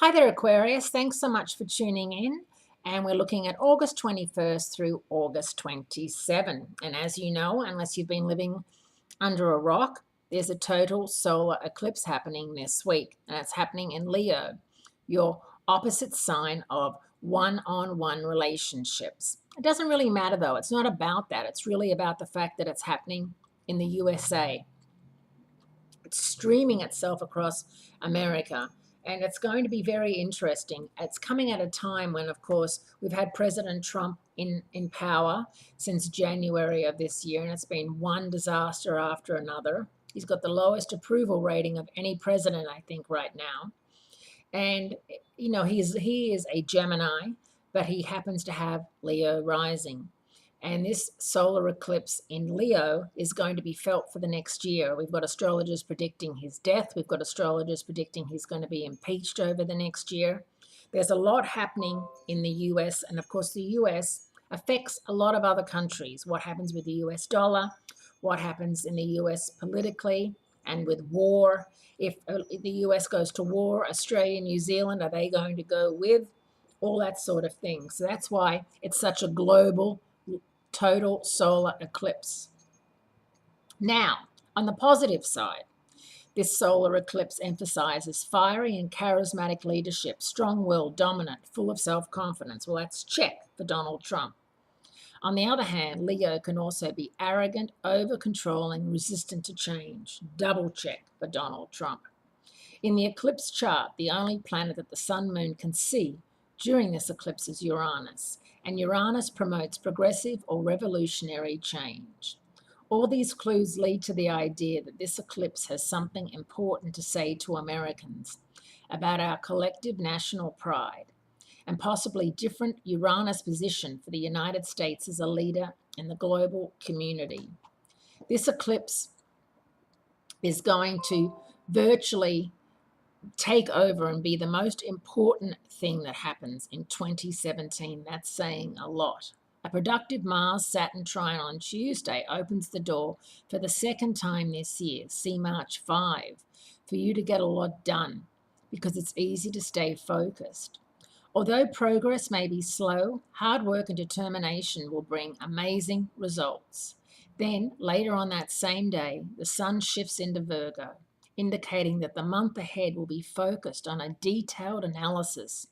Hi there, Aquarius. Thanks so much for tuning in. And we're looking at August 21st through August 27. And as you know, unless you've been living under a rock, there's a total solar eclipse happening this week. And it's happening in Leo, your opposite sign of one-on-one relationships. It doesn't really matter, though. It's not about that. It's really about the fact that it's happening in the USA. It's streaming itself across America. And it's going to be very interesting. It's coming at a time when, of course, we've had President Trump in power since January of this year, and it's been one disaster after another. He's got the lowest approval rating of any president, I think, right now. And, he is a Gemini, but he happens to have Leo rising. And this solar eclipse in Leo is going to be felt for the next year. We've got astrologers predicting his death. We've got astrologers predicting he's going to be impeached over the next year. There's a lot happening in the US. And of course, the US affects a lot of other countries. What happens with the US dollar, what happens in the US politically and with war. If the US goes to war, Australia, New Zealand, are they going to go with? All that sort of thing. So that's why it's such a global total solar eclipse. Now, on the positive side, this solar eclipse emphasizes fiery and charismatic leadership, strong-willed, dominant, full of self-confidence. Well, that's check for Donald Trump. On the other hand, Leo can also be arrogant, over-controlling, resistant to change. Double check for Donald Trump. In the eclipse chart, the only planet that the sun moon can see during this eclipse is Uranus, and Uranus promotes progressive or revolutionary change. All these clues lead to the idea that this eclipse has something important to say to Americans about our collective national pride and possibly different Uranus position for the United States as a leader in the global community. This eclipse is going to virtually take over and be the most important thing that happens in 2017. That's saying a lot. A productive Mars-Saturn trine on Tuesday opens the door for the second time this year, see March 5, for you to get a lot done because it's easy to stay focused. Although progress may be slow, hard work and determination will bring amazing results. Then, later on that same day, the sun shifts into Virgo, indicating that the month ahead will be focused on a detailed analysis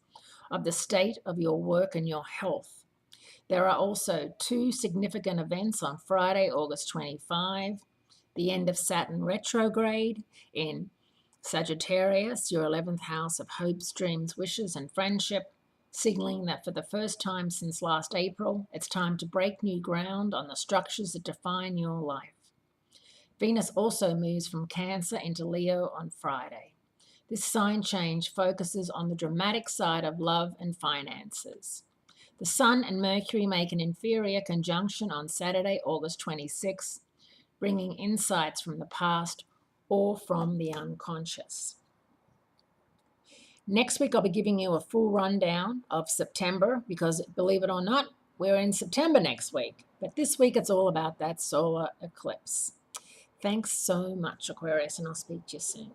of the state of your work and your health. There are also two significant events on Friday, August 25, the end of Saturn retrograde in Sagittarius, your 11th house of hopes, dreams, wishes, and friendship, signaling that for the first time since last April, it's time to break new ground on the structures that define your life. Venus also moves from Cancer into Leo on Friday. This sign change focuses on the dramatic side of love and finances. The Sun and Mercury make an inferior conjunction on Saturday, August 26, bringing insights from the past or from the unconscious. Next week, I'll be giving you a full rundown of September because, believe it or not, we're in September next week. But this week, it's all about that solar eclipse. Thanks so much, Aquarius, and I'll speak to you soon.